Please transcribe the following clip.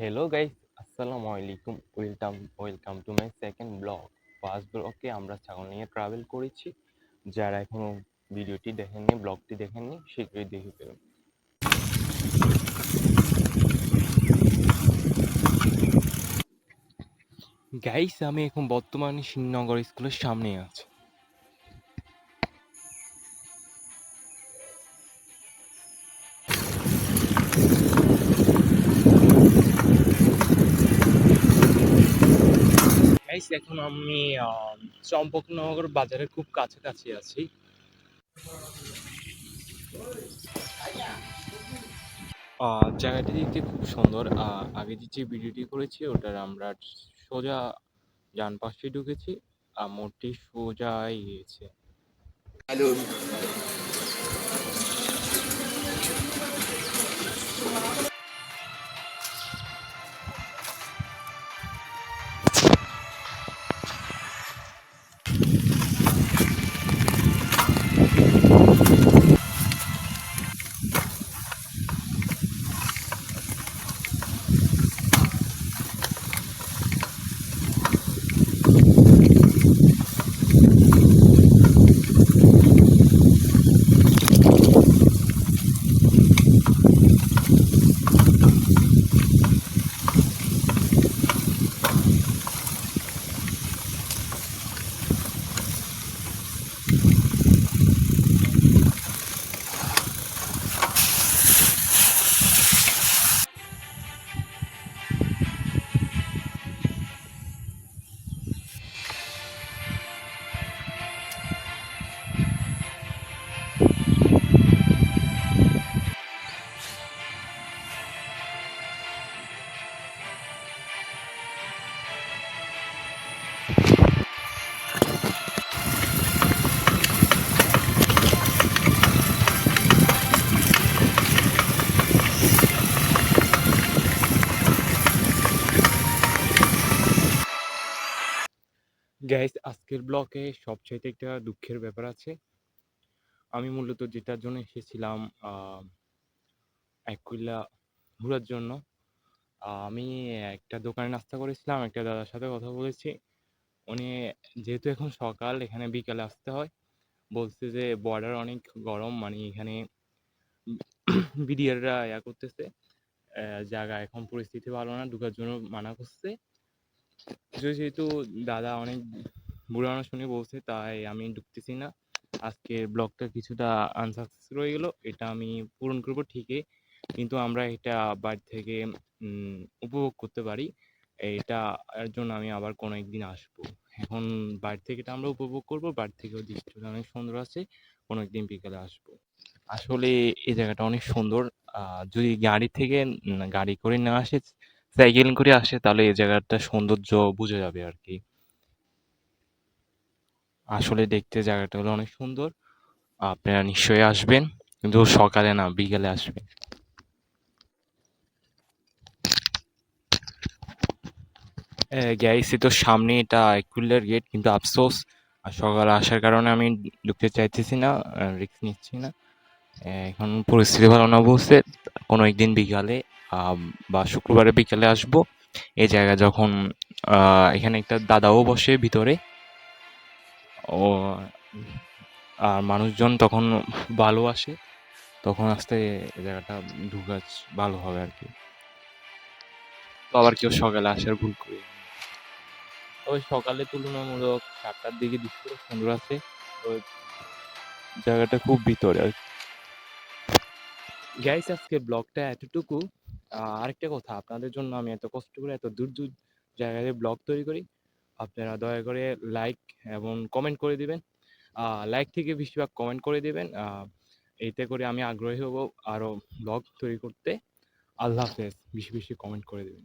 Hello guys, আসসালামু আলাইকুম। Welcome to my second blog. First ব্লগে আমরা ছাগল নিয়ে ট্রাভেল করেছি। যারা এখনো ভিডিওটি দেখেননি, ব্লগটি দেখেননি, শীঘ্রই দেখে ফেলুন। গাইস, আমি এখন বর্তমানে শ্রীনগর স্কুলের সামনে আছি। গাইস, এখন আমি চম্পকনগর বাজারের খুব কাছাকাছি আছি। জায়গাটি দেখতে খুব সুন্দর। আগে যে ভিডিওটি করেছি ওটার আমরা সোজা ডান পাশে ঢুকেছি, মোড়টি সোজাই গিয়েছে। গাইস, আজকের ব্লগে সবচাইতে একটা দুঃখের ব্যাপার আছে। আমি মূলত যেটার জন্য এসেছিলাম, অ্যাকুইলা ঘোরার জন্য। আমি একটা দোকানে নাস্তা করেছিলাম, একটা দাদার সাথে কথা বলেছি। উনি, যেহেতু এখন সকাল, এখানে বিকালে আসতে হয়। বলছে যে বর্ডার অনেক গরম, মানে এখানে বিডিআররা করতেছে। জায়গা এখন পরিস্থিতি ভালো না, ঢোকার জন্য মানা করছে। যেহেতু দাদা অনেক বুড়ো মানুষ উনি বলছে, তাই আমি ঢুকতেছি না। আজকের ব্লগটা কিছুটা আনসাকসেস রয়ে গেল, এটা আমি পূরণ করব ঠিকই, কিন্তু আমরা এটা বাড়ি থেকে উপভোগ করতে পারি। এটা এর জন্য আমি আবার কোনো একদিন আসবো। এখন বাড়ি থেকে এটা আমরা উপভোগ করব, বাড়ি থেকেও দৃশ্যটা অনেক সুন্দর আছে, কোনো একদিন বিকালে আসবো। আসলে এই জায়গাটা অনেক সুন্দর। যদি গাড়ি থেকে গাড়ি করে না আসে, সাইকেল করে আসে, তাহলে এই জায়গাটা সৌন্দর্য বোঝা যাবে আর কি। আসলে দেখতে জায়গাটা হলো অনেক সুন্দর। আপনারা নিশ্চয়ই আসবেন, কিন্তু সকালে না, বিকেলে আসবেন। গাইস, তো সামনে এটা একুইলার গেট, কিন্তু আফসোস সকালে আসার কারণে আমি ঢুকতে চাইতেছি না, রিস্ক নিচ্ছি না। এখন পরিস্থিতি ভালো না বলছে, কোনো একদিন বিকালে বা শুক্রবারে বিকালে আসবো। এই জায়গা যখন এখানে একটা দাদাও বসে ভিতরে, ও আর মানুষজন তখন ভালো আসে, তখন আসতে এই জায়গাটা ঢুকা ভালো হবে আর কি। তো আবার কেউ সকালে আসার ভুল করি, তবে সকালে তুলনামূলক 7টার দিকে দৃশ্যটা সুন্দর আছে। তো জায়গাটা খুব ভিতরে আর কি। গাইস, আজকে ব্লগটা এতটুকু। আরেকটা কথা, আপনাদের জন্য আমি এত কষ্ট করে এত দূর দূর জায়গায় ব্লগ তৈরি করি। আপনারা দয়া করে লাইক এবং কমেন্ট করে দিবেন। লাইক থেকে বেশিরভাগ কমেন্ট করে দিবেন। এতে করে আমি আগ্রহী হব আরও ব্লগ তৈরি করতে। আল্লাহ হাফেজ। বেশি বেশি কমেন্ট করে দেবেন।